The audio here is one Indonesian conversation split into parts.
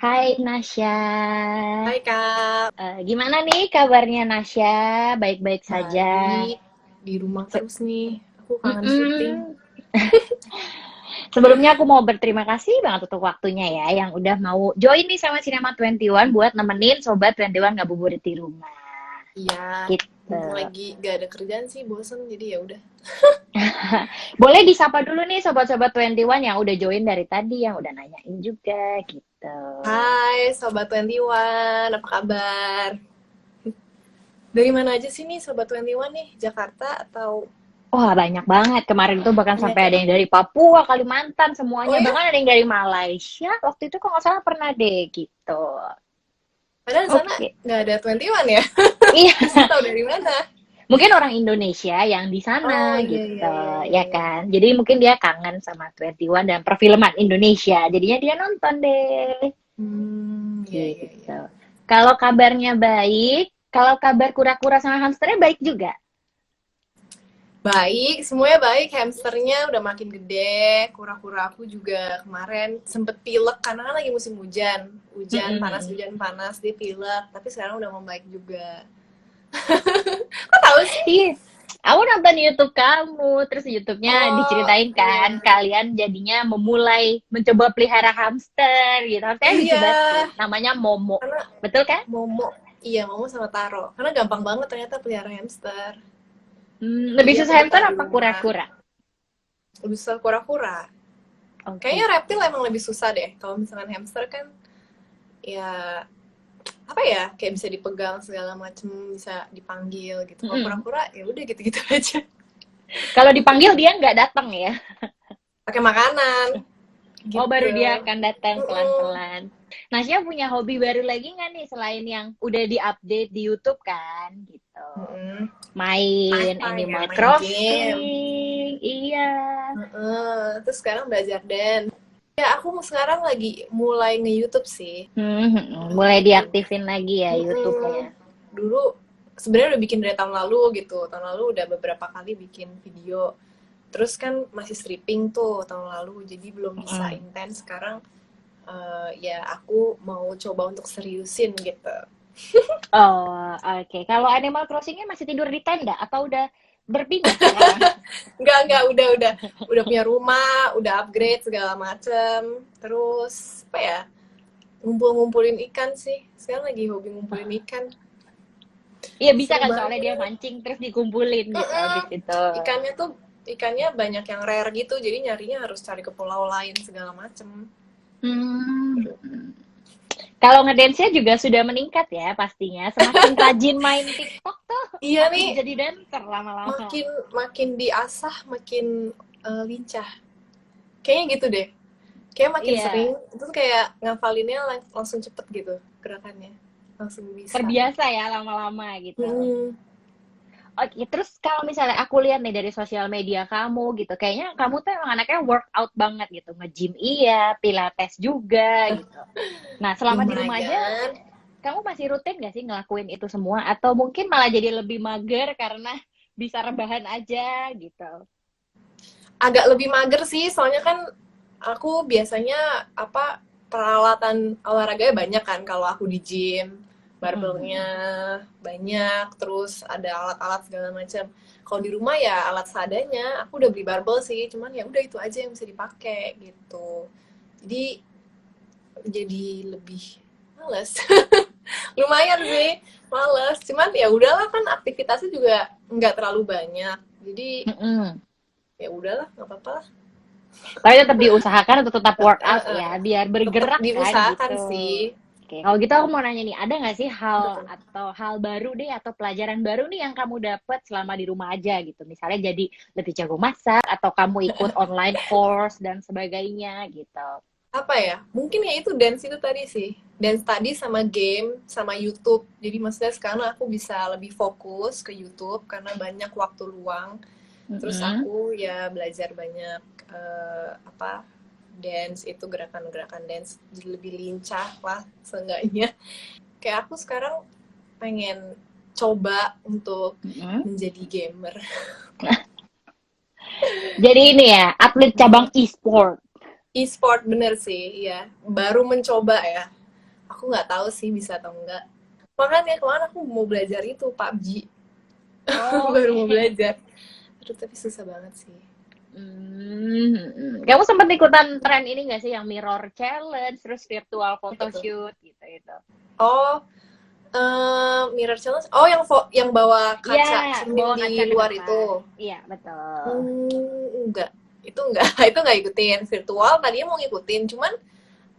Hai Nasya. Hai Kak, Gimana nih kabarnya Nasya? Baik-baik saja. baik. Di rumah Se- terus nih. Aku kangen syuting. Mm-mm. Sebelumnya aku mau berterima kasih banget untuk waktunya ya, yang udah mau join nih sama Cinema 21 buat nemenin Sobat 21 ngabuburit di rumah. Iya, Gitu. mumpung lagi gak ada kerjaan sih, bosen. Jadi ya udah. Boleh disapa dulu nih Sobat-Sobat 21 yang udah join dari tadi, yang udah nanyain juga gitu. Hai Sobat 21, apa kabar? Dari mana aja sih nih Sobat 21 nih? Jakarta atau Wah, banyak banget. Kemarin tuh bahkan banyak sampai ya? ada yang dari Papua, Kalimantan, Oh semuanya. ya? Bahkan ada yang dari Malaysia. Waktu itu kok nggak salah pernah deh, gitu. Padahal di sana Oke. gak ada 21 ya? Iya, Terus lu tahu dari mana? mungkin orang Indonesia yang di Oh sana, iya iya gitu. iya iya Ya iya. kan? Jadi mungkin dia kangen sama 21 dan perfilman Indonesia. Jadinya dia nonton deh. Iya iya iya. Gitu. Kalau kabarnya baik, kalau kabar kura-kura sama hamsternya baik juga. Baik, semuanya baik. Hamsternya udah makin gede. Kura-kura aku juga kemarin sempet pilek karena kan lagi musim hujan. Mm-mm. Hujan panas, dia pilek. Tapi sekarang udah membaik juga. Kok tahu sih? Iya, aku nonton YouTube kamu, terus YouTube-nya Oh, diceritain kan, iya. kalian jadinya memulai mencoba pelihara hamster gitu. Hamsternya lucu Iya, banget sih, namanya Momo. karena Betul kan? Momo. Iya, Momo sama Taro. Karena gampang banget ternyata pelihara hamster. Lebih Jadi aku susah hamster betah di apa rumah. kura-kura? Lebih susah kura-kura. Kayaknya Oke. reptil emang lebih susah deh. Kalau misalkan hamster kan ya apa ya, kayak bisa dipegang segala macem, bisa dipanggil gitu. Kalau Mm-mm. kura-kura ya udah gitu-gitu aja. Kalau dipanggil dia nggak datang ya. Pakai makanan Oh, baru gitu. dia akan datang Mm-mm. pelan-pelan. Nasya punya hobi baru lagi nggak nih selain yang udah di-update di YouTube kan gitu. Mm-mm. Main Apa ya, Animal main game. Crossing, iya. Terus sekarang belajar dance. Ya aku sekarang lagi mulai nge-YouTube sih. Mulai Gitu. diaktifin lagi ya YouTube-nya. Mm-mm. Dulu sebenarnya udah bikin dari tahun lalu gitu. Tahun lalu udah beberapa kali bikin video. Terus kan masih stripping tuh tahun lalu, jadi belum bisa Mm. intens. Sekarang ya aku mau coba untuk seriusin gitu. Oh, oke. Kalau Animal Crossing-nya masih tidur di tenda atau udah berpindah sekarang? Enggak, udah punya rumah, udah upgrade segala macem. Terus apa ya? Ngumpulin ikan sih. Sekarang lagi hobi ngumpulin ikan. Iya bisa Seru kan soalnya dia banget. mancing terus dikumpulin gitu Mm-mm. habis itu. Ikannya banyak yang rare gitu, jadi nyarinya harus cari ke pulau lain segala macem. Hmm. Kalau ngedance-nya juga sudah meningkat ya pastinya. Semakin rajin main TikTok tuh Iya makin nih, jadi dancer lama-lama. makin makin diasah makin lincah. Kayaknya gitu deh. Kayak makin sering, Iya, terus kayak ngafalinnya langsung cepet gitu gerakannya. Langsung bisa. terbiasa ya lama-lama gitu. Hmm. Oke, terus kalau misalnya aku lihat nih dari sosial media kamu gitu, kayaknya kamu tuh emang anaknya workout banget gitu, nge-gym iya, pilates juga gitu. Nah, selama di rumah aja, Lumayan. kamu masih rutin gak sih ngelakuin itu semua? Atau mungkin malah jadi lebih mager karena bisa rebahan aja gitu? Agak lebih mager sih, soalnya kan aku biasanya apa peralatan olahraganya banyak kan kalau aku di gym. Barbelnya Mm-mm. banyak, terus ada alat-alat segala macam. Kalau di rumah ya alat seadanya. Aku udah beli barbel sih, cuman ya udah itu aja yang bisa dipakai gitu. Jadi lebih males. Lumayan sih, males. Cuman ya udahlah kan aktivitasnya juga nggak terlalu banyak. Jadi Mm-mm. ya udahlah, nggak apa-apa lah. Tapi tetap diusahakan untuk tetap workout Uh, ya, biar Tetap bergerak kan diusahakan gitu. sih. Oke, kalau gitu aku mau nanya nih, ada nggak sih hal Betul. atau hal baru deh atau pelajaran baru nih yang kamu dapat selama di rumah aja gitu? Misalnya jadi lebih jago masak atau kamu ikut online course dan sebagainya gitu. Apa ya? Mungkin ya itu dance itu tadi sih. Dance tadi sama game, sama YouTube. Jadi maksudnya sekarang aku bisa lebih fokus ke YouTube karena banyak waktu luang. Terus Mm-mm. aku ya belajar banyak apa dance itu gerakan-gerakan dance jadi lebih lincah lah seenggaknya. Kayak aku sekarang pengen coba untuk Mm-mm. menjadi gamer. Jadi ini ya, atlet cabang e-sport. E-sport bener sih, iya. Baru mencoba ya. Aku nggak tahu sih bisa atau enggak. Makanya kemarin aku mau belajar itu PUBG. Baru mau Oke. belajar. Aduh, tapi susah banget sih. Kamu sempat ikutan tren ini nggak sih yang mirror challenge, terus virtual Apa tuh? photoshoot gitu itu? Oh, mirror challenge. Oh, yang bawa Ya, kaca cermin bawa kaca di ke luar depan. itu. Iya, betul. Enggak. Itu enggak. Itu enggak ikutin. Virtual tadinya mau ngikutin, cuman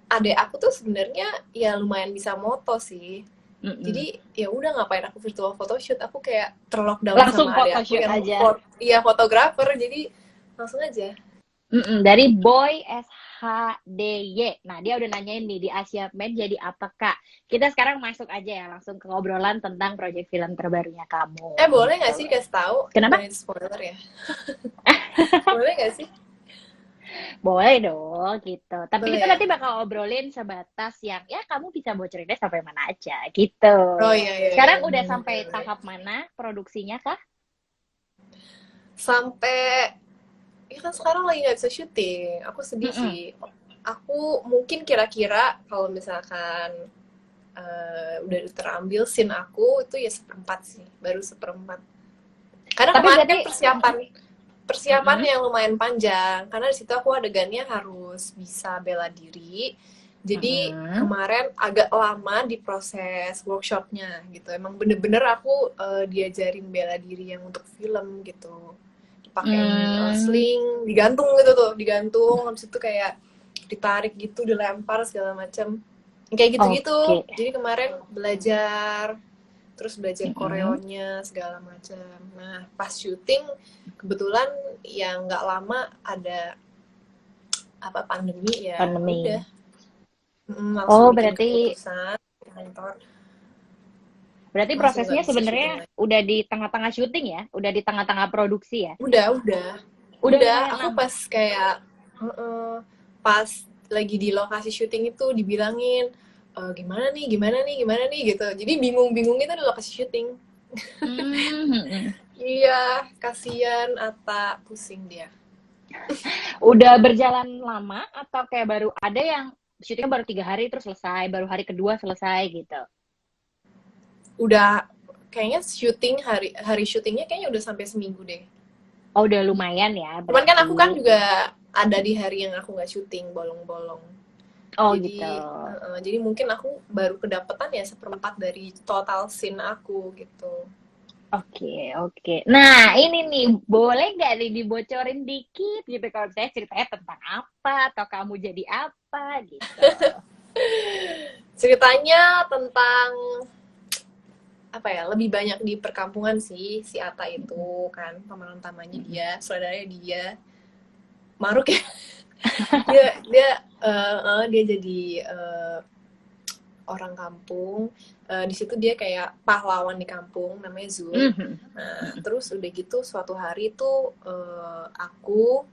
adek aku tuh sebenarnya ya lumayan bisa moto sih. Mm-mm. Jadi ya udah, ngapain aku virtual photoshoot, aku kayak terlockdown Langsung sama adek aku photoshoot yang aja. iya fotografer, jadi langsung aja. Dari Boy SHDY. Nah, dia udah nanyain nih di Asia Med jadi apa, Kak? Kita sekarang masuk aja ya langsung ke obrolan tentang proyek film terbarunya kamu Boleh gitu. nggak sih kasih tahu, Kenapa? bukan itu spoiler ya? Boleh nggak sih? Boleh dong gitu. Tapi Boleh kita ya? nanti bakal obrolin sebatas yang ya kamu bisa bocerinnya sampai mana aja gitu. Oh iya iya iya, Sekarang udah boleh boleh sampai boleh. tahap mana produksinya, Kak? Sampai ya kan sekarang lagi nggak bisa syuting, aku sedih Mm-mm. sih. Aku mungkin kira-kira kalau misalkan udah terambil scene aku itu ya seperempat sih, baru seperempat. Karena Tapi kemarin berarti kan persiapannya mm-mm. yang lumayan panjang, karena di situ aku adegannya harus bisa bela diri. Jadi Mm-mm. kemarin agak lama di proses workshopnya gitu. Emang bener-bener aku diajarin bela diri yang untuk film gitu. Dipakein Hmm, sling, digantung gitu tuh, digantung, habis itu kayak ditarik gitu, dilempar segala macam. Kayak gitu-gitu. oke. Jadi kemarin belajar, terus belajar Mm-mm. koreonya segala macam. Nah, pas syuting kebetulan yang nggak lama ada apa pandemi, ya udah. Pandemi. Langsung Oh, bikin berarti keputusan kantor, berarti langsung nggak prosesnya bisa syuting sebenarnya lagi. udah di tengah-tengah syuting ya? Udah di tengah-tengah produksi ya? Udah, Udah udah. lumayan Aku lama. pas kayak pas lagi di lokasi syuting itu dibilangin gimana nih gitu. Jadi bingung-bingung itu di lokasi syuting. Hmm. Iya, kasihan Ata, pusing dia. Udah berjalan lama atau kayak baru ada yang syutingnya baru 3 hari terus selesai, baru hari kedua selesai gitu? Udah kayaknya syuting, hari hari syutingnya kayaknya udah sampai seminggu deh. Oh, udah lumayan ya Cuman kan berarti. aku kan juga ada di hari yang aku nggak syuting, bolong-bolong. Oh gitu. Jadi mungkin aku baru kedapetan ya seperempat dari total scene aku gitu. Oke, oke. Nah, ini nih, boleh nggak nih dibocorin dikit gitu kalau saya ceritanya tentang apa atau kamu jadi apa gitu. Ceritanya tentang apa ya, lebih banyak di perkampungan sih. Si Ata itu kan pemeran utamanya, dia saudaranya dia Maruk ya. Dia jadi orang kampung. Di situ dia kayak pahlawan di kampung, namanya Zul. Mhm. Nah, terus udah gitu suatu hari tuh aku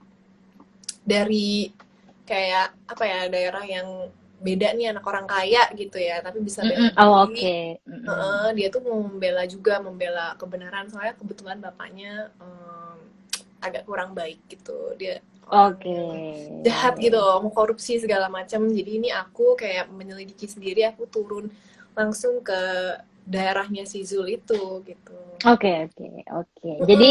dari kayak apa ya, daerah yang beda nih, anak orang kaya gitu ya, tapi bisa bela Oh, diri. oke. Mm-mm. Dia tuh mau membela kebenaran, soalnya kebetulan bapaknya agak kurang baik gitu. Dia orang Oke. yang jahat gitu loh, mau korupsi segala macam. Jadi ini aku kayak menyelidiki sendiri, aku turun langsung ke daerahnya si Zul itu gitu. Oke, oke, oke. Jadi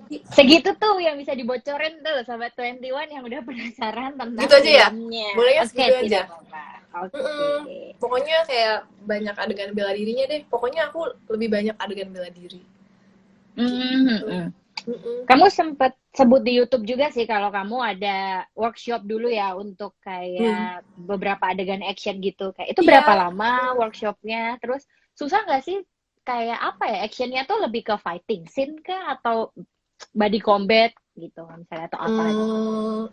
Jadi segitu tuh yang bisa dibocorin tuh Sobat 21 yang udah penasaran tentang gitu aja ya, filmnya. bolehnya Oke, segitu aja. tidak apa-apa. Oke. Pokoknya kayak banyak adegan bela dirinya deh. Pokoknya aku lebih banyak adegan bela diri gitu. Mhm. Mm-mm. Kamu sempat sebut di YouTube juga sih kalau kamu ada workshop dulu ya untuk Hmm. kayak beberapa adegan action gitu. Kayak itu berapa Iya. lama workshopnya? Terus susah nggak sih? Kayak apa ya? Actionnya tuh lebih ke fighting scene kah atau body combat gitu misalnya atau apa gitu? Hmm,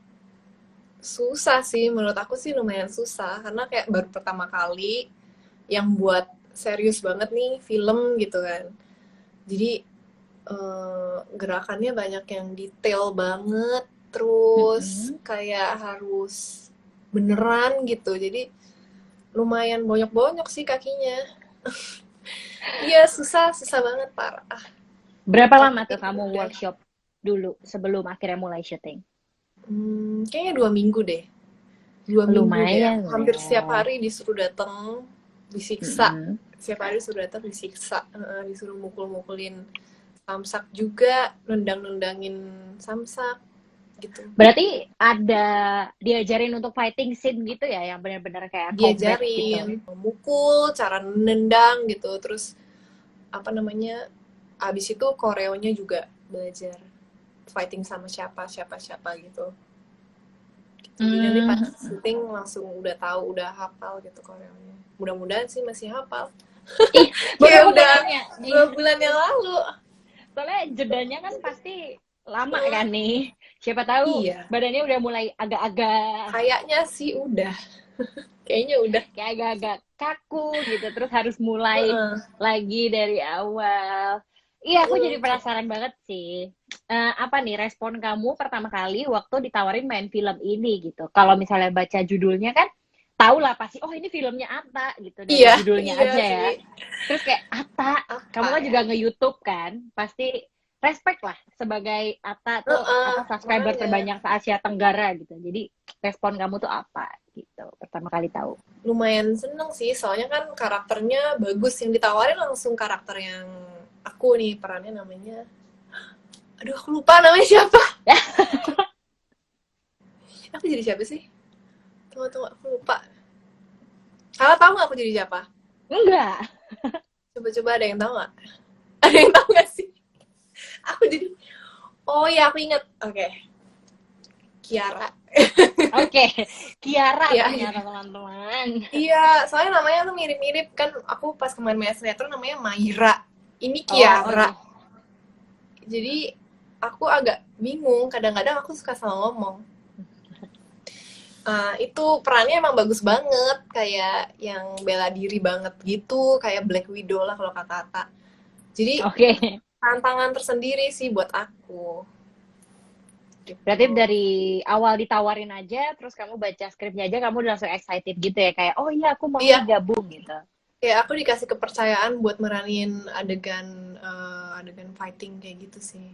susah sih, menurut aku sih lumayan susah, karena kayak baru pertama kali yang buat serius banget nih film gitu kan. Jadi gerakannya banyak yang detail banget, terus Mm-mm. kayak harus beneran gitu. Jadi lumayan bonyok-bonyok sih kakinya. Iya, susah, susah banget, parah. Berapa lama Tapi tuh kamu udah, workshop dulu sebelum akhirnya mulai syuting? kayaknya 2 minggu deh. 2 minggu deh. Lumayan Hampir setiap ya. hari disuruh datang, disiksa. Mm-mm. Setiap hari disuruh datang, disiksa. Disuruh mukul-mukulin samsak juga, nendang-nendangin samsak gitu. Berarti ada diajarin untuk fighting scene gitu ya, yang benar-benar kayak combat gitu. Diajarin memukul, cara nendang gitu. Terus apa namanya? Abis itu koreonya juga belajar fighting sama siapa gitu. Jadi nanti pas syuting langsung udah tahu, udah hafal gitu koreonya. Mudah-mudahan sih masih hafal. Ih, Kayak baru udah tanya. 2 bulan yang lalu. Soalnya jedanya kan pasti lama kan nih. Siapa tahu Iya, badannya udah mulai agak-agak kayaknya sih udah. Kayaknya udah. kayak agak-agak kaku gitu. Terus harus mulai Heeh. lagi dari awal. Iya, aku jadi Mm. penasaran banget sih. Apa nih respon kamu pertama kali waktu ditawarin main film ini gitu? Kalau misalnya baca judulnya kan, tahu lah pasti, oh ini filmnya Atta gitu dari Iya, judulnya iya aja ya. sih. Terus kayak Atta, kamu Apa kan ya? juga nge-YouTube kan, pasti respect lah sebagai Atta tuh Heeh, apa subscriber makanya terbanyak se Asia Tenggara gitu. Jadi respon kamu tuh apa gitu pertama kali tahu? lumayan seneng sih, soalnya kan karakternya bagus. Yang ditawarin langsung karakter yang aku nih, perannya namanya, aduh aku lupa namanya siapa. Aku jadi siapa sih? Tunggu, aku lupa. Kalau tahu nggak aku jadi siapa? Enggak. Coba-coba ada yang tahu nggak? Ada yang tahu nggak sih? Aku jadi, oh ya aku ingat. Oke, Kiara. Oke, Kiara Iya, ternyata teman-teman. iya, soalnya namanya tuh mirip-mirip kan. Aku pas kemarin main sinetron namanya Maira. Ini Oh, oke. Kiara. Jadi aku agak bingung. Kadang-kadang aku suka salah ngomong. Itu perannya emang bagus banget, kayak yang bela diri banget gitu, kayak Black Widow lah kalau kata Ata. Jadi Oke. tantangan tersendiri sih buat aku. Berarti Gitu. dari awal ditawarin aja, terus kamu baca skripnya aja, kamu udah langsung excited gitu ya, kayak oh iya aku mau nih Iya, gabung gitu. ya aku dikasih kepercayaan buat meranin adegan fighting kayak gitu sih.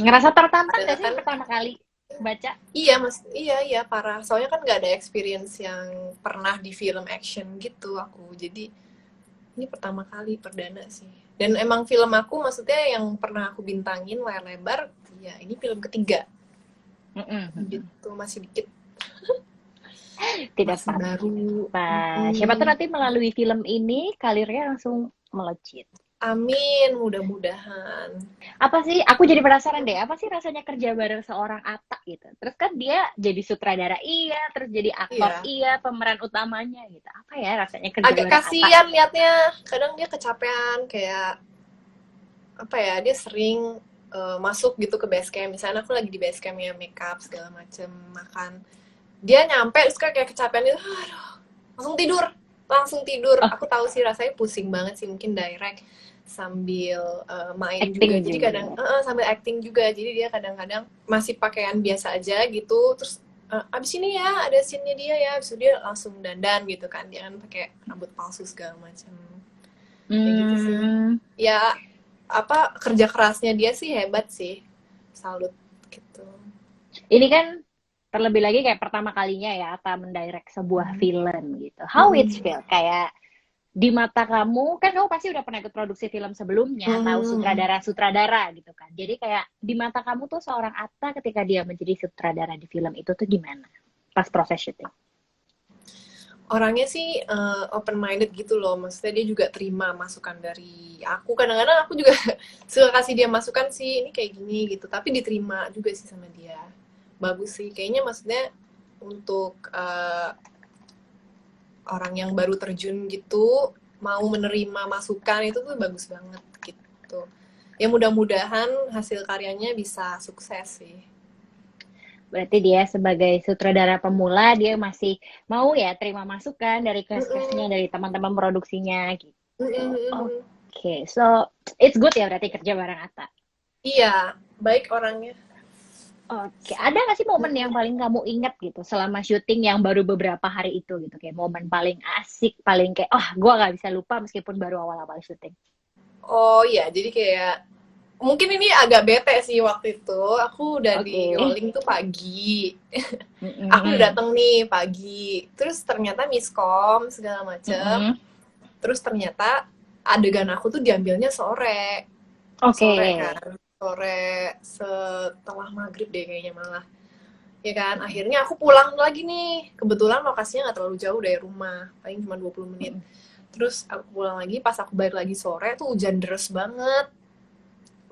Ngerasa tertantang Padahal gak sih kan pertama kali baca? iya mas, iya parah. Soalnya kan nggak ada experience yang pernah di film action gitu aku. Jadi ini pertama kali perdana sih. Dan emang film aku maksudnya yang pernah aku bintangin layar lebar, ya ini film ketiga. Gitu, masih dikit. Tidak Masih baru. apa-apa. Siapa tuh nanti melalui film ini karirnya langsung melejit. Amin, mudah-mudahan. Apa sih? Aku jadi penasaran deh. Apa sih rasanya kerja bareng seorang Atta gitu? Terus kan dia jadi sutradara iya, terus jadi aktor Iya. iya, pemeran utamanya gitu. Apa ya rasanya kerja Agak bareng Atta? kasihan liatnya. Kadang dia kecapean, kayak apa ya, dia sering masuk gitu ke base camp. Misalnya aku lagi di base campnya makeup segala macem, makan. Dia nyampe terus kayak kecapean itu, aduh, langsung tidur. Oh, Aku tahu sih rasanya pusing banget sih, mungkin direct sambil main juga. acting Jadi juga. kadang sambil acting juga. Jadi dia kadang-kadang masih pakaian biasa aja gitu. Terus abis ini ya ada scene-nya dia ya, abis itu dia langsung dandan gitu kan. Dia kan pakai rambut palsu segala macam. Kayak gitu sih. Ya apa kerja kerasnya dia sih hebat sih. Salut gitu. Ini kan terlebih lagi kayak pertama kalinya ya Atta mendirect sebuah film gitu. How it feel? Kayak di mata kamu, kan kamu pasti udah pernah ikut produksi film sebelumnya, tahu sutradara-sutradara gitu kan. Jadi kayak di mata kamu tuh seorang Atta ketika dia menjadi sutradara di film itu tuh gimana? Pas proses syuting. Orangnya sih open minded gitu loh, maksudnya dia juga terima masukan dari aku. Kadang-kadang aku juga suka kasih dia masukan sih, ini kayak gini gitu, tapi diterima juga sih sama dia. Bagus sih, kayaknya maksudnya untuk orang yang baru terjun gitu mau menerima masukan itu tuh bagus banget gitu. Ya mudah-mudahan hasil karyanya bisa sukses sih. Berarti dia sebagai sutradara pemula, dia masih mau ya terima masukan dari cast-castnya, dari teman-teman produksinya gitu. Oke, so it's good ya berarti kerja bareng Atta. Iya, baik orangnya. Oke, ada nggak sih momen yang paling kamu ingat gitu selama syuting yang baru beberapa hari itu gitu, kayak momen paling asik, paling kayak, oh gue nggak bisa lupa meskipun baru awal-awal syuting. Oh iya, jadi kayak mungkin ini agak bete sih waktu itu. Aku udah di Oke. rolling tuh pagi. Aku udah Mm-mm. dateng nih pagi. Terus ternyata miskom segala macem. Mm-mm. Terus ternyata adegan aku tuh diambilnya sore. Oke. Sore kan. Sore setelah maghrib deh kayaknya malah. Ya kan, akhirnya aku pulang lagi nih. Kebetulan lokasinya nggak terlalu jauh dari rumah. Paling cuma 20 menit. Mm-mm. Terus aku pulang lagi, pas aku balik lagi sore tuh hujan deras banget.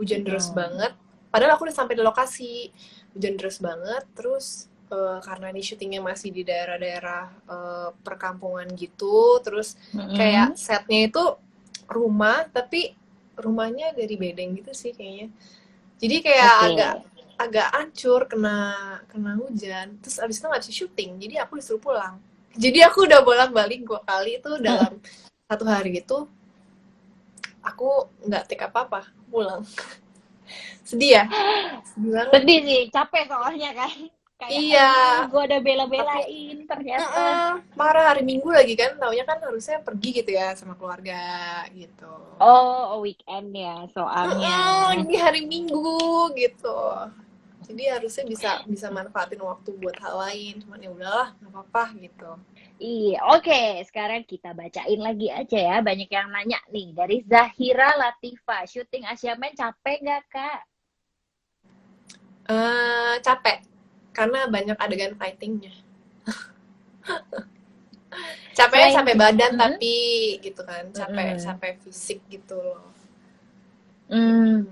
Hujan deras Mm-mm. banget. Padahal aku udah sampai di lokasi. Hujan deras banget. Terus karena ini syutingnya masih di daerah-daerah perkampungan gitu. Terus kayak Mm-mm. setnya itu rumah, tapi rumahnya dari bedeng gitu sih kayaknya. Jadi kayak Oke. agak hancur kena hujan. Terus abis itu nggak bisa syuting. Jadi aku disuruh pulang. Jadi aku udah bolak-balik 2 kali itu dalam satu hari itu aku nggak take apa-apa pulang. Sedih ya? Sedih banget. Sedih sih, capek soalnya kan. Kayak Iya, aduh, gue udah tapi bela-belain ternyata. marah hari Minggu lagi kan, taunya kan harusnya pergi gitu ya sama keluarga gitu. Oh, weekend ya soalnya. Ini hari Minggu gitu. Jadi harusnya bisa bisa manfaatin waktu buat hal lain, cuman ya udahlah, nggak apa-apa gitu. Iya, oke. Sekarang kita bacain lagi aja ya. Banyak yang nanya nih dari Zahira Latifa. Syuting Asia Men capek nggak, Kak? Capek karena banyak adegan fightingnya. Capeknya Selain capek badan Hmm? tapi gitu kan, capek Mm-mm. capek fisik gitu loh. Hmm,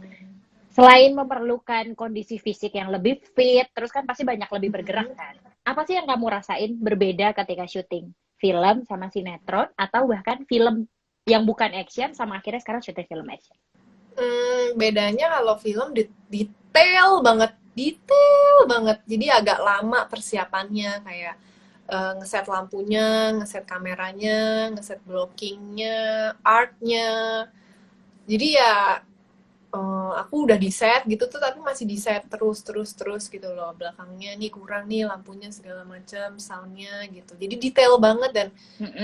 selain memerlukan kondisi fisik yang lebih fit, terus kan pasti banyak lebih bergerak kan. Apa sih yang kamu rasain berbeda ketika syuting film sama sinetron atau bahkan film yang bukan action sama akhirnya sekarang syuting film action? Bedanya kalau film detail banget. Jadi agak lama persiapannya kayak ngeset lampunya, ngeset kameranya, ngeset blockingnya, artnya. Jadi ya aku udah di set gitu tuh tapi masih di set terus gitu loh, belakangnya nih kurang nih lampunya segala macam, soundnya gitu. Jadi detail banget dan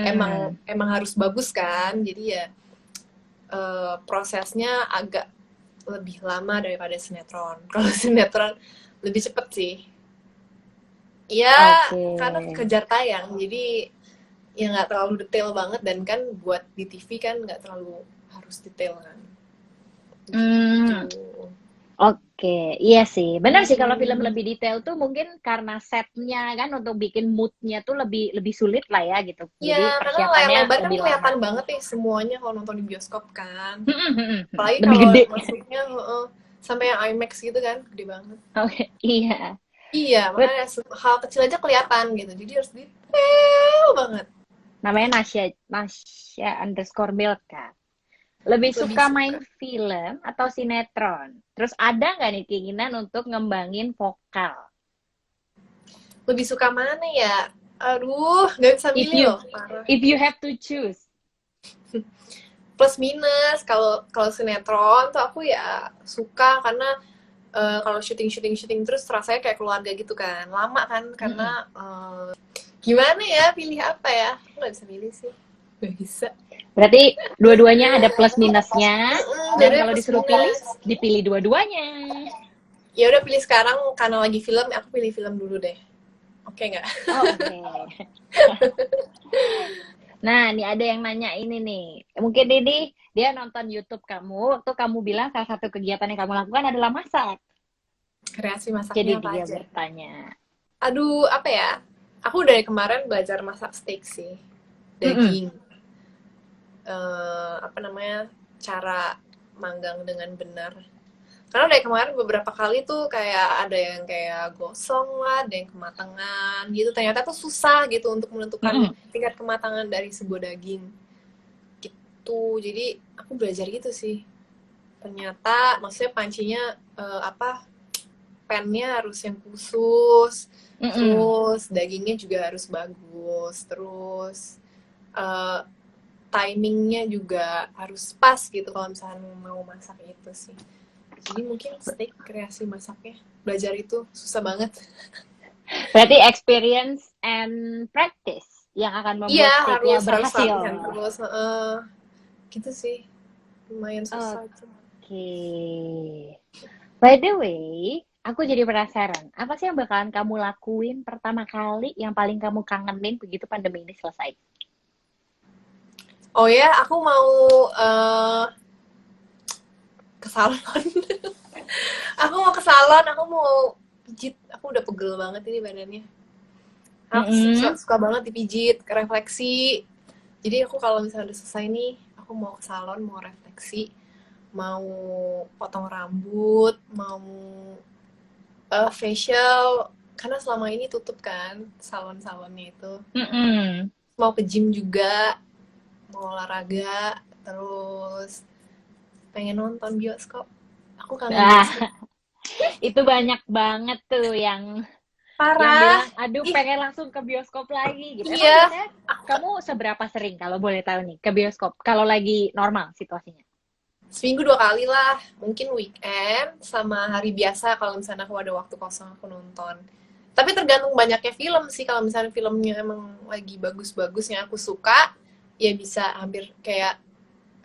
emang Mm-mm. emang harus bagus kan. Jadi ya prosesnya agak lebih lama daripada sinetron. Kalau sinetron lebih cepet sih. Ya, Oke. karena kejar tayang, jadi ya nggak terlalu detail banget dan kan buat di TV kan nggak terlalu harus detail kan. Gitu. Hmm, oke, iya sih. Benar sih kalau film Hmm. lebih detail tuh mungkin karena setnya kan untuk bikin moodnya tuh lebih lebih sulit lah ya gitu. Ya, Jadi karena layar persiapannya lebar kan lebih lama. kelihatan banget nih semuanya kalau nonton di bioskop kan. Apalagi Lebih kalau gede. masuknya sampai yang IMAX gitu kan, gede banget. Oke, iya. Iya, Bet, makanya hal kecil aja kelihatan gitu. Jadi harus detail banget. namanya Nasya, Nasya underscore Milka. Lebih Lebih suka main suka. film atau sinetron? Terus ada nggak nih keinginan untuk ngembangin vokal? Lebih suka mana ya? Aduh, nggak bisa If milih you loh, parah. if you have to choose. Plus minus, kalau kalau sinetron tuh aku ya suka karena kalau syuting terus rasanya kayak keluarga gitu kan. Lama kan Mm-mm. karena gimana ya, pilih apa ya? Aku nggak bisa milih sih. Nggak bisa. Berarti dua-duanya ada plus minusnya, dan Jadi kalau plus disuruh pilih, minus. dipilih dua-duanya. Ya udah pilih sekarang karena lagi film, aku pilih film dulu deh. Oke nggak? Oh, oke. Okay. Nah, ini ada yang nanya ini nih. Mungkin ini dia nonton YouTube kamu, waktu kamu bilang salah satu kegiatan yang kamu lakukan adalah masak. Kreasi Jadi masaknya apa dia aja? bertanya. Aduh, apa ya? Aku dari kemarin belajar masak steak sih. Mm-mm. Daging. Apa namanya, cara manggang dengan benar. Karena dari kemarin beberapa kali tuh kayak ada yang kayak gosong lah, ada yang kematangan gitu. Ternyata tuh susah gitu untuk menentukan Mm-mm. tingkat kematangan dari sebuah daging. Gitu. Jadi aku belajar gitu sih. Ternyata maksudnya pancinya apa, pannya harus yang khusus, Mm-mm. terus dagingnya juga harus bagus, terus eh, timingnya juga harus pas gitu kalau misalnya mau masak itu sih. Jadi mungkin steak kreasi masaknya belajar itu susah banget. Berarti experience and practice yang akan Iya, membuat steaknya harus berhasil. latihan terus. Gitu sih, lumayan susah tuh. By the way, aku jadi penasaran, apa sih yang bakalan kamu lakuin pertama kali yang paling kamu kangenin begitu pandemi ini selesai? Oh ya, aku mau ke salon. Aku mau ke salon, aku mau pijit. Aku udah pegel banget ini badannya. Aku Mm-mm. suka banget dipijit, refleksi. Jadi aku kalau misalnya udah selesai nih, aku mau ke salon, mau refleksi, mau potong rambut, mau facial. Karena selama ini tutup kan salon-salonnya itu. Mm-mm. Mau ke gym juga, mau olahraga, terus pengen nonton bioskop. Aku kangen Ah, bioskop. itu banyak banget tuh yang Parah. bilang, aduh Ih, pengen langsung ke bioskop lagi gitu. Emang iya. biasanya kamu seberapa sering kalau boleh tahu nih ke bioskop? Kalau lagi normal situasinya? Seminggu 2 kali lah. Mungkin weekend sama hari biasa kalau misalnya aku ada waktu kosong aku nonton. Tapi tergantung banyaknya film sih. Kalau misalnya filmnya emang lagi bagus-bagus yang aku suka, ya bisa hampir kayak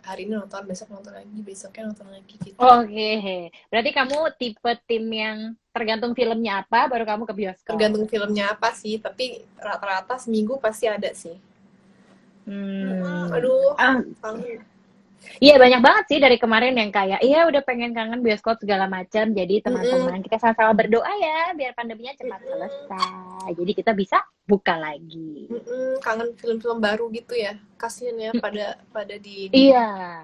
hari ini nonton, besok nonton lagi, besoknya nonton lagi gitu. Oke, berarti kamu tipe tim yang tergantung filmnya apa, baru kamu ke bioskop. Tergantung filmnya apa sih, tapi rata-rata seminggu pasti ada sih. Hmm. Aduh, Ah, kangen. iya banyak banget sih dari kemarin yang kayak, iya udah pengen kangen bioskop segala macam. Jadi Mm-mm. teman-teman kita sama-sama berdoa ya biar pandeminya cepat Mm-mm. selesai. Jadi kita bisa buka lagi. Mm-mm. Kangen film-film baru gitu ya. Kasian ya pada pada di ini Iya,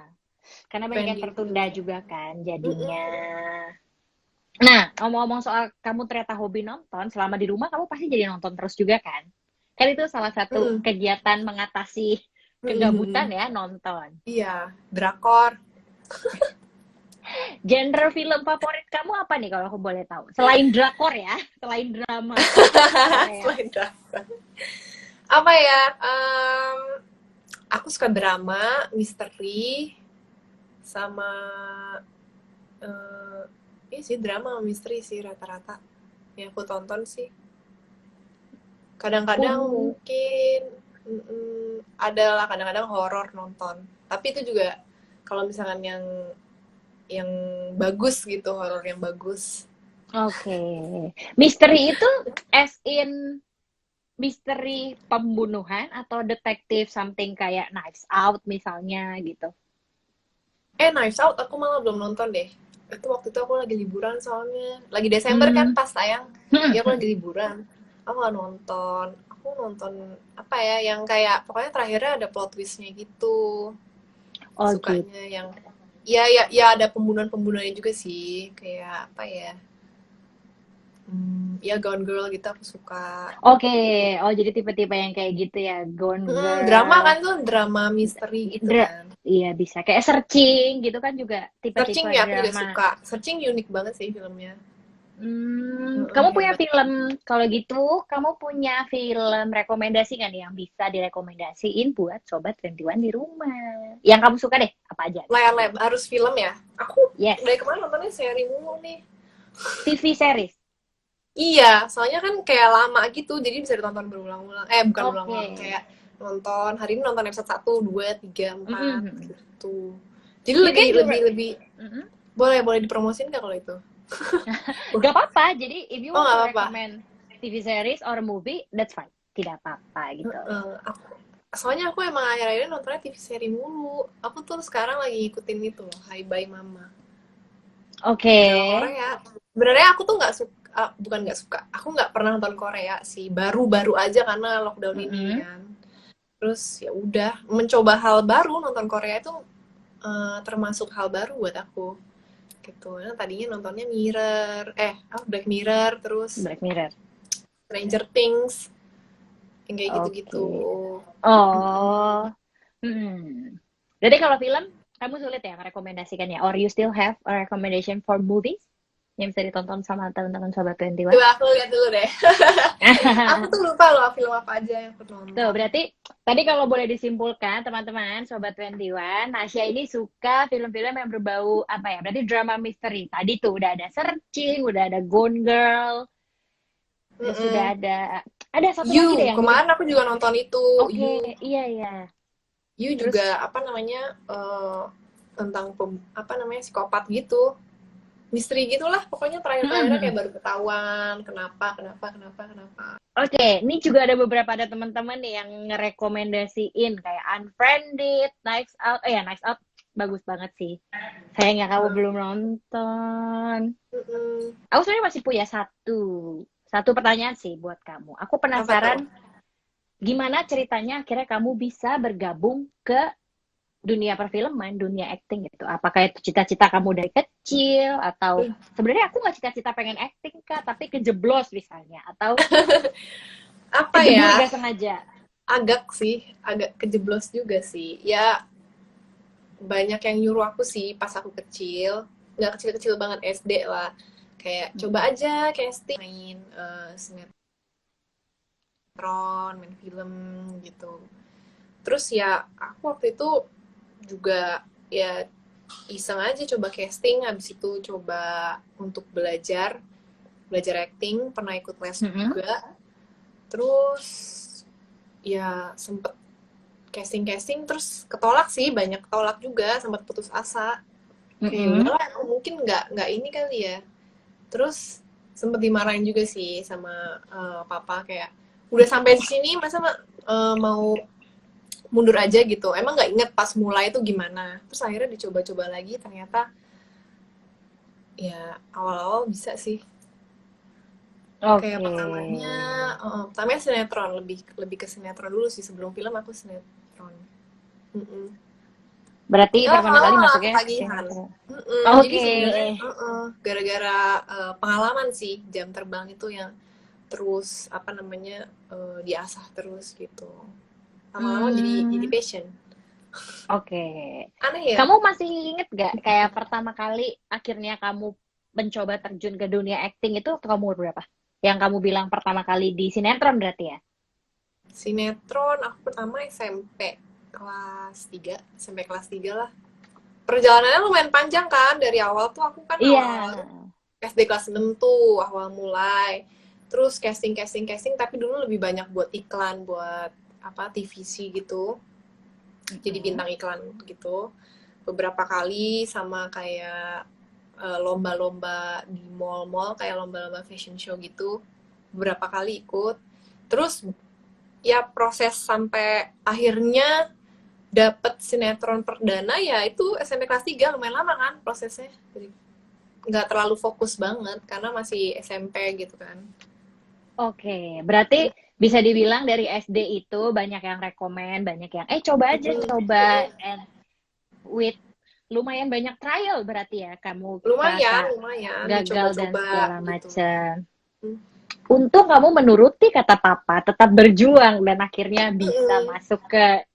karena banyak pengen yang di tertunda review. juga kan jadinya. Mm-mm. Nah, ngomong-ngomong soal kamu ternyata hobi nonton, selama di rumah kamu pasti jadi nonton terus juga kan? Kan itu salah satu Mm-mm. kegiatan mengatasi kegabutan Mm-mm. ya, nonton. Iya, drakor. Genre film favorit kamu apa nih kalau aku boleh tahu? Selain drakor ya, selain drama Korea. Selain drakor. Apa ya? Aku suka drama, misteri, sama iya sih drama sama misteri sih rata-rata yang aku tonton sih. Kadang-kadang Pun, mungkin ada lah kadang-kadang horor nonton. Tapi itu juga kalau misalkan yang bagus gitu, horor yang bagus. oke. Misteri itu as in misteri pembunuhan atau detektif something kayak Knives Out misalnya gitu. Knives Out aku malah belum nonton deh. Itu waktu itu aku lagi liburan soalnya. Lagi Desember kan Hmm. pas tayang. Ya aku lagi liburan. Aku nggak nonton. Aku nonton apa ya yang kayak pokoknya terakhirnya ada plot twistnya gitu. Oh gitu. Sukanya yang ya ya ya ada pembunuhan-pembunuhannya juga sih. Kayak apa ya? Ya Gone Girl gitu aku suka. Oke, oh jadi tipe-tipe yang kayak gitu ya, Gone Drama Girl. kan tuh drama misteri gitu Dra kan. iya bisa. Kayak Searching gitu kan juga Searching tipe-tipe ya aku juga drama. suka. Searching unik banget sih filmnya. Kamu punya Hebat. film, kalau gitu, kamu punya film rekomendasi kan yang bisa direkomendasiin buat Sobat 21 di rumah. Yang kamu suka deh, apa aja gitu. Layar lebar harus film ya. Aku Yes, dari kemarin nontonnya seri mulu nih. TV series. Iya, soalnya kan kayak lama gitu, jadi bisa ditonton berulang-ulang. Bukan Oke. berulang-ulang, kayak nonton hari ini nonton episode 1, 2, 3, 4 Mm-mm. gitu. Jadi You lebih can do lebih lebih mm-mm. boleh boleh dipromosin nggak kalau itu? Gak apa-apa. Jadi if you Oh want nggak to apa-apa. recommend TV series or movie, that's fine. Tidak apa-apa gitu. Soalnya aku emang akhir-akhir ini nontonnya TV seri mulu. Aku tuh sekarang lagi ngikutin itu loh, Hi Bye Mama. Oke. Drama Korea. Sebenarnya aku tuh nggak suka, bukan nggak suka. Aku nggak pernah nonton Korea sih. Baru-baru aja karena lockdown ini Mm-mm. kan. Terus ya udah mencoba hal baru nonton Korea itu termasuk hal baru buat aku gitu. Nah, tadinya nontonnya Black Mirror, terus Black Mirror. Stranger Things, yang kayak gitu-gitu. Oke. Oh. Hmm. Jadi kalau film, kamu sulit ya merekomendasikan ya? Or you still have a recommendation for movies yang bisa ditonton sama teman-teman Sobat 21? Coba aku lihat dulu deh. Aku tuh lupa loh film apa aja yang aku Tuh, nonton. berarti tadi kalau boleh disimpulkan, teman-teman, Sobat 21, Nasya ini suka film-film yang berbau, apa ya, berarti drama misteri. Tadi tuh udah ada Searching, udah ada Gone Girl, terus sudah Mm-mm. ada satu lagi deh yang mirip. Kemarin aku juga nonton itu. Oke, iya, iya. You Terus, juga apa namanya tentang apa namanya, psikopat gitu, misteri gitulah pokoknya. Terakhir-terakhirnya kayak baru ketahuan kenapa. Oke, ini juga ada teman-teman nih yang ngerekomendasiin kayak Unfriended, Knives Out. Ya, Knives Out bagus banget sih. Sayangnya kamu belum nonton. Aku sebenarnya masih punya satu pertanyaan sih buat kamu. Aku penasaran gimana ceritanya akhirnya kamu bisa bergabung ke dunia perfilman, dunia acting gitu. Apakah itu cita-cita kamu dari kecil atau sebenarnya aku nggak cita-cita pengen acting Kak, tapi kejeblos misalnya atau apa kejebur ya? Gak sengaja. Agak kejeblos juga sih. Ya banyak yang nyuruh aku sih pas aku kecil, nggak kecil-kecil banget, SD lah. Kayak coba aja casting, main sinetron, main film gitu. Terus ya aku waktu itu juga ya iseng aja coba casting, habis itu coba untuk belajar acting, pernah ikut les juga. Terus ya sempet casting terus ketolak sih, banyak ketolak juga, sempat putus asa. Kayak udahlah, mungkin nggak ini kali ya. Terus sempet dimarahin juga sih sama papa, kayak udah sampai di sini masa mau mundur aja gitu. Emang nggak inget pas mulai itu gimana. Terus akhirnya dicoba-coba lagi, ternyata ya awal-awal bisa sih. Kayak pertamanya sinetron, lebih ke sinetron dulu sih. Sebelum film aku sinetron. Berarti pertama kali masuknya tagihan. Jadi sebenarnya gara-gara pengalaman sih, jam terbang itu yang terus apa namanya diasah terus gitu. Lama-lama jadi passion. Oke. Aneh ya? Kamu masih inget gak kayak pertama kali akhirnya kamu mencoba terjun ke dunia acting itu waktu kamu umur berapa? Yang kamu bilang pertama kali di sinetron berarti ya? Sinetron aku pertama SMP kelas 3, SMP kelas 3 lah. Perjalanannya lumayan panjang kan, dari awal tuh aku kan awal SD kelas 6 tuh awal mulai. Terus casting tapi dulu lebih banyak buat iklan, buat apa TVC gitu. Jadi bintang iklan gitu. Beberapa kali sama kayak lomba-lomba di mall-mall, kayak lomba-lomba fashion show gitu. Beberapa kali ikut. Terus ya proses sampai akhirnya dapet sinetron perdana ya itu SMP kelas 3, lumayan lama kan prosesnya. Jadi nggak terlalu fokus banget karena masih SMP gitu kan. Oke, berarti bisa dibilang dari SD itu banyak yang rekomen, banyak yang coba aja, and with lumayan banyak trial berarti ya kamu lumayan gagal dan segala gitu. macam. Untung kamu menuruti kata papa, tetap berjuang dan akhirnya bisa masuk ke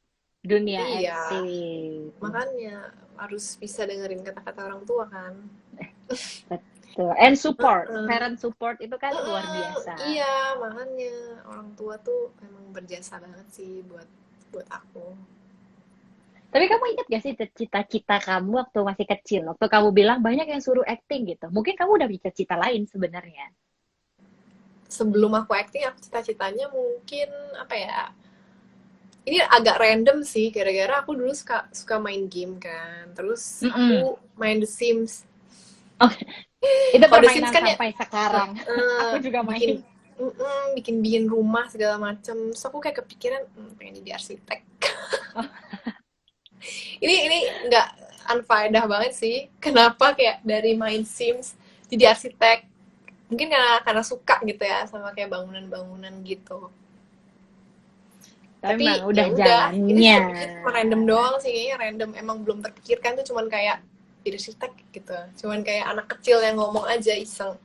dunia acting. Makanya harus bisa dengerin kata-kata orang tua kan. Betul. And support, parent support itu kan luar biasa. Iya, makanya orang tua tuh emang berjasa banget sih buat aku. Tapi kamu ingat gak sih cita-cita kamu waktu masih kecil? Waktu kamu bilang banyak yang suruh acting gitu. Mungkin kamu udah punya cita-cita lain sebenarnya. Sebelum aku acting, aku cita-citanya mungkin apa ya? Ini agak random sih, gara-gara aku dulu suka main game kan. Terus aku main The Sims. Oh, itu permainan kan sampai sekarang. Aku juga main. Bikin rumah segala macem. Terus aku kayak kepikiran pengen jadi arsitek. ini nggak unfaedah banget sih. Kenapa kayak dari main Sims jadi arsitek? Mungkin karena suka gitu ya sama kayak bangunan-bangunan gitu. Tapi udah jalannya. Ini random doang sih, kayaknya random. Emang belum terpikirkan tuh, cuman kayak jadi arsitek gitu. Cuman kayak anak kecil yang ngomong aja iseng.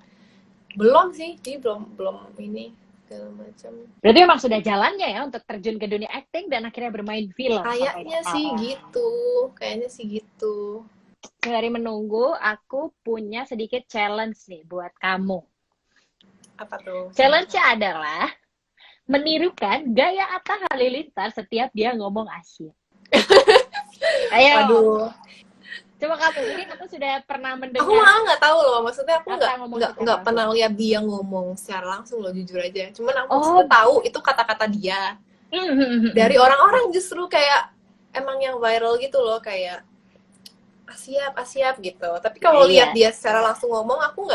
Belum sih, jadi belum ini segala macam. Berarti memang sudah jalannya ya untuk terjun ke dunia acting dan akhirnya bermain film. Kayaknya sih gitu. Sembari menunggu, aku punya sedikit challenge nih buat kamu. Apa tuh? Challenge-nya adalah menirukan gaya Atta Halilintar setiap dia ngomong Asia. Ayo. Aduh. Coba kamu sudah pernah mendengar? Aku malah nggak tahu loh, maksudnya aku nggak pernah lihat dia ngomong secara langsung loh, jujur aja. Cuman aku tahu itu kata-kata dia dari orang-orang, justru kayak emang yang viral gitu loh, kayak siap gitu. Tapi kalau lihat Iya. dia secara langsung ngomong, aku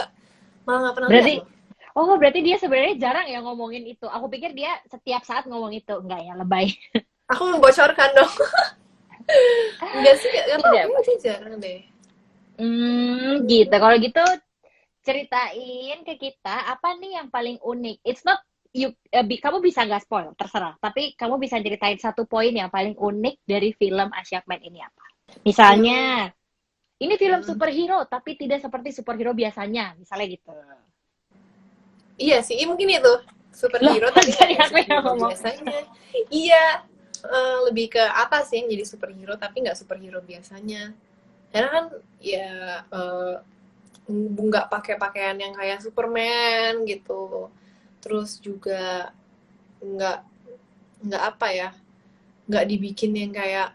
malah nggak pernah lihat Berarti, loh. oh berarti dia sebenarnya jarang ya ngomongin itu. Aku pikir dia setiap saat ngomong itu. Enggak ya, lebay. Aku membocorkan dong. Enggak sih, nggak tahu, Tidak, kayaknya Pak. dia jarang deh. Gitu. Kalau gitu ceritain ke kita apa nih yang paling unik. It's not kamu bisa nggak spoil, terserah. Tapi kamu bisa ceritain satu poin yang paling unik dari film Asyakmen ini apa? Hmm, Misalnya, ini film hmm. superhero tapi tidak seperti superhero biasanya, misalnya gitu. Iya sih, mungkin itu Loh, superhero tapi nggak jadi kayak aku yang superhero ngomong. biasanya. Iya, lebih ke apa sih yang jadi superhero tapi nggak superhero biasanya. Karena kan ya eh, nggak pakai pakaian yang kayak Superman gitu. Terus juga nggak nggak apa ya, nggak dibikin yang kayak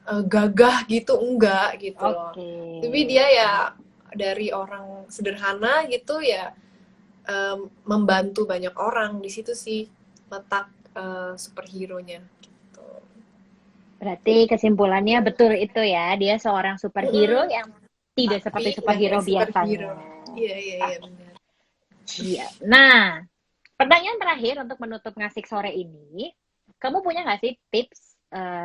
gagah gitu, enggak gitu loh. Oke. Tapi dia ya dari orang sederhana gitu ya, membantu banyak orang. Di situ sih letak superhero-nya gitu. Berarti kesimpulannya betul itu ya. Dia seorang superhero Mm-mm. yang tidak seperti Tapi nggak superhero kayak biasanya. superhero. Iya iya Ah, iya benar. iya. Nah, pertanyaan terakhir untuk menutup ngasih sore ini, kamu punya nggak sih tips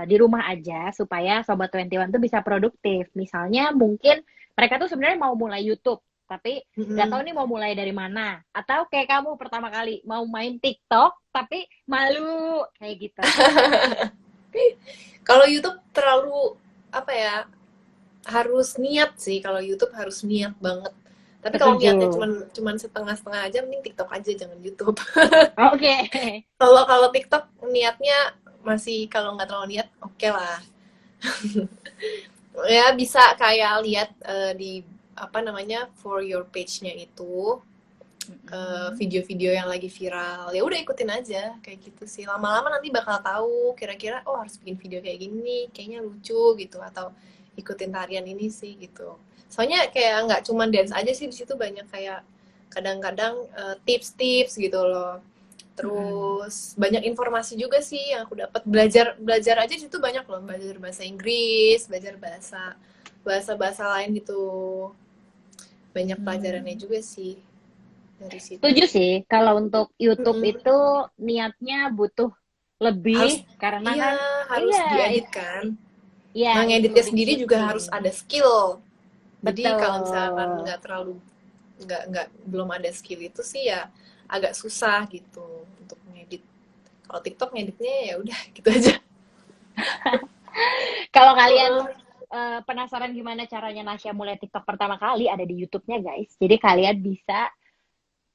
di rumah aja supaya Sobat 21 tuh bisa produktif? Misalnya mungkin mereka tuh sebenarnya mau mulai YouTube, tapi nggak tahu Mm-mm. nih mau mulai dari mana. Atau kayak kamu pertama kali mau main TikTok, tapi malu kayak gitu. Kalau YouTube terlalu apa ya, harus niat sih. Kalau YouTube harus niat banget. Tapi kalau Setuju. niatnya cuman setengah-setengah aja, mending TikTok aja, jangan YouTube. Oke. Kalau kalau TikTok niatnya masih, kalau nggak terlalu niat, oke lah. Ya bisa kayak lihat di apa namanya, for your page-nya itu video-video yang lagi viral. Ya udah ikutin aja kayak gitu sih. Lama-lama nanti bakal tahu kira-kira oh harus bikin video kayak gini, kayaknya lucu gitu, atau ikutin tarian ini sih gitu. Soalnya kayak nggak cuma dance aja sih, di situ banyak kayak kadang-kadang tips-tips gitu loh. Terus banyak informasi juga sih yang aku dapat. Belajar belajar aja di situ banyak loh, belajar bahasa Inggris, belajar bahasa lain gitu. Banyak pelajarannya Hmm. juga sih dari Setuju situ. sih, kalau untuk YouTube Mm-mm. itu niatnya butuh Harus, lebih karena iya, kan harus iya diedit kan. ya Nah, ngeditnya including sendiri juga harus syuting. ada skill. Jadi kalau misalkan Betul. nggak terlalu, nggak belum ada skill itu sih ya agak susah gitu untuk ngedit. Kalau TikTok ngeditnya ya udah gitu aja. Kalau kalian penasaran gimana caranya Nasya mulai TikTok pertama kali, ada di YouTube-nya guys. Jadi kalian bisa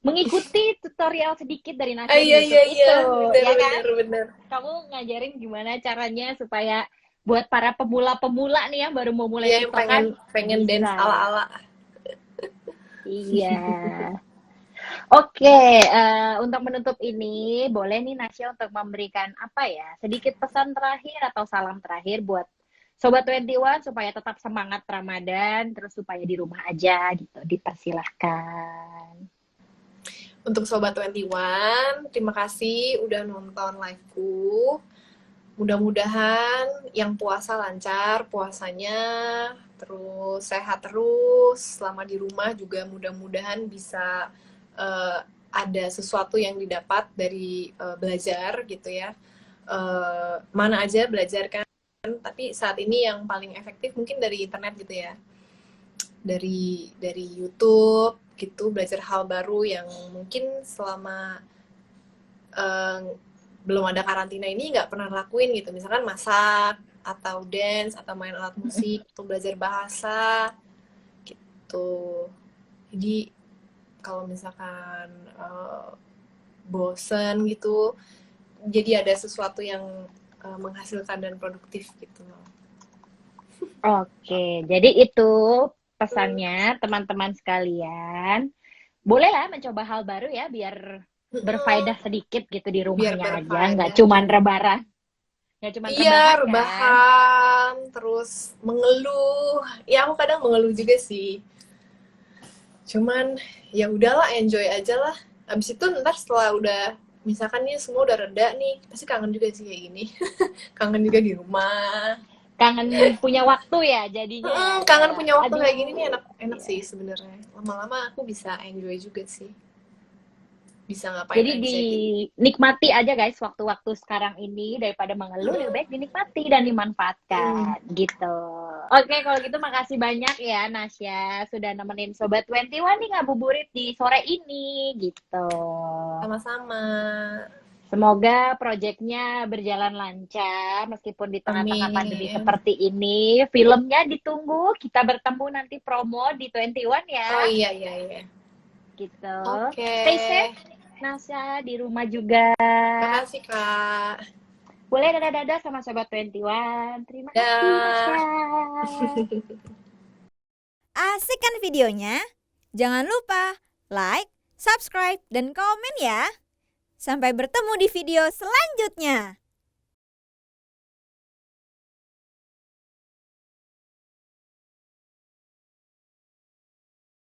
mengikuti tutorial sedikit dari Ah, Nasya di iya iya YouTube iya, itu, benar ya kan? benar benar. Kamu ngajarin gimana caranya supaya buat para pemula-pemula nih yang baru mau mulai Iya, yang pengen TikTokan pengen dance bisa. ala-ala. Iya. Oke, untuk menutup ini, boleh nih Nasya untuk memberikan apa ya, sedikit pesan terakhir atau salam terakhir buat Sobat 21 supaya tetap semangat Ramadan, terus supaya di rumah aja gitu, dipersilahkan. Untuk Sobat 21, terima kasih udah nonton liveku. Mudah-mudahan yang puasa lancar puasanya, terus sehat terus selama di rumah juga, mudah-mudahan bisa ada sesuatu yang didapat dari belajar gitu ya. Mana aja belajar kan, tapi saat ini yang paling efektif mungkin dari internet gitu ya. Dari YouTube gitu, belajar hal baru yang mungkin selama eh, belum ada karantina ini nggak pernah lakuin gitu, misalkan masak atau dance atau main alat musik atau belajar bahasa gitu. Jadi kalau misalkan bosen gitu, jadi ada sesuatu yang menghasilkan dan produktif gitu loh. Oke, jadi itu pesannya teman-teman sekalian. Bolehlah mencoba hal baru ya, biar berfaedah sedikit gitu di Biar rumahnya aja, nggak berfaedah cuman gitu. rebahan, nggak cuman Iya, rebahan kan? rebahan, terus mengeluh. Ya aku kadang mengeluh juga sih. Cuman ya udahlah, enjoy aja lah. Abis itu ntar setelah udah, misalkan nih semua udah reda nih, pasti kangen juga sih kayak gini. Kangen juga di rumah. kangen punya waktu ya jadinya. Kangen punya waktu Aduh. kayak gini nih, enak Iya. sih sebenarnya. Lama-lama aku bisa enjoy juga sih. Bisa ngapain Jadi aja gitu. dinikmati aja guys waktu-waktu sekarang ini daripada mengeluh lebih baik dinikmati dan Mm. dimanfaatkan gitu. Oke, kalau gitu makasih banyak ya Nasya sudah nemenin Sobat 21 nih ngabuburit di sore ini gitu. Sama-sama. Semoga proyeknya berjalan lancar meskipun di tengah-tengah pandemi Amin. seperti ini. Filmnya ditunggu, kita bertemu nanti promo di 21 Oh ya. iya iya iya. Gitu. Oke. Stay safe Nasya di rumah juga. Makasih Kak. Boleh dadah-dadah sama Sobat 21. Terima kasih Dah. Nasya. Asik kan videonya? Jangan lupa like, subscribe, dan komen ya. Sampai bertemu di video selanjutnya.